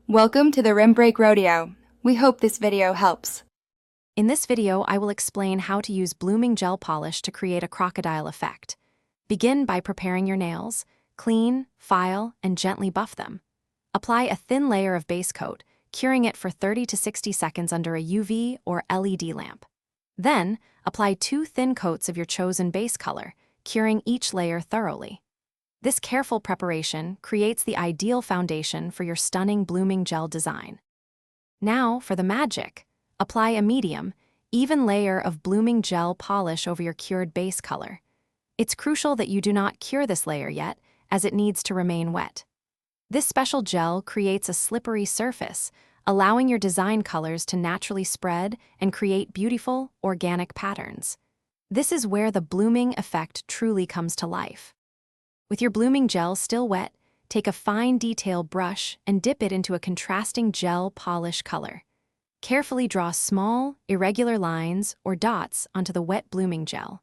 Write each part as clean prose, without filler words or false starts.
Welcome to the Rim Break Rodeo. We hope this video helps. In this video, I will explain how to use blooming gel polish to create a crocodile effect. Begin by preparing your nails, clean, file, and gently buff them. Apply a thin layer of base coat, curing it for 30 to 60 seconds under a UV or LED lamp. Then, apply 2 thin coats of your chosen base color, curing each layer thoroughly. This careful preparation creates the ideal foundation for your stunning blooming gel design. Now, for the magic. Apply a medium, even layer of blooming gel polish over your cured base color. It's crucial that you do not cure this layer yet, as it needs to remain wet. This special gel creates a slippery surface, allowing your design colors to naturally spread and create beautiful, organic patterns. This is where the blooming effect truly comes to life. With your blooming gel still wet, take a fine detail brush and dip it into a contrasting gel polish color. Carefully draw small, irregular lines or dots onto the wet blooming gel.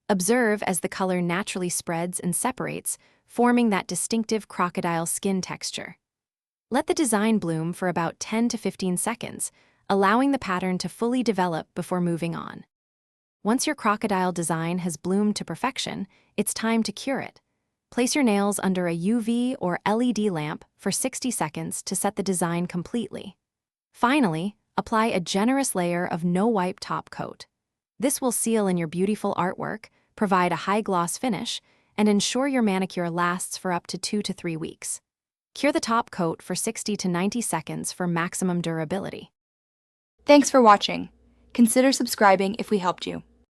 Observe as the color naturally spreads and separates, forming that distinctive crocodile skin texture. Let the design bloom for about 10 to 15 seconds, allowing the pattern to fully develop before moving on. Once your crocodile design has bloomed to perfection, it's time to cure it. Place your nails under a UV or LED lamp for 60 seconds to set the design completely. Finally, apply a generous layer of no-wipe top coat. This will seal in your beautiful artwork, provide a high-gloss finish, and ensure your manicure lasts for up to 2 to 3 weeks. Cure the top coat for 60 to 90 seconds for maximum durability. Thanks for watching. Consider subscribing if we helped you.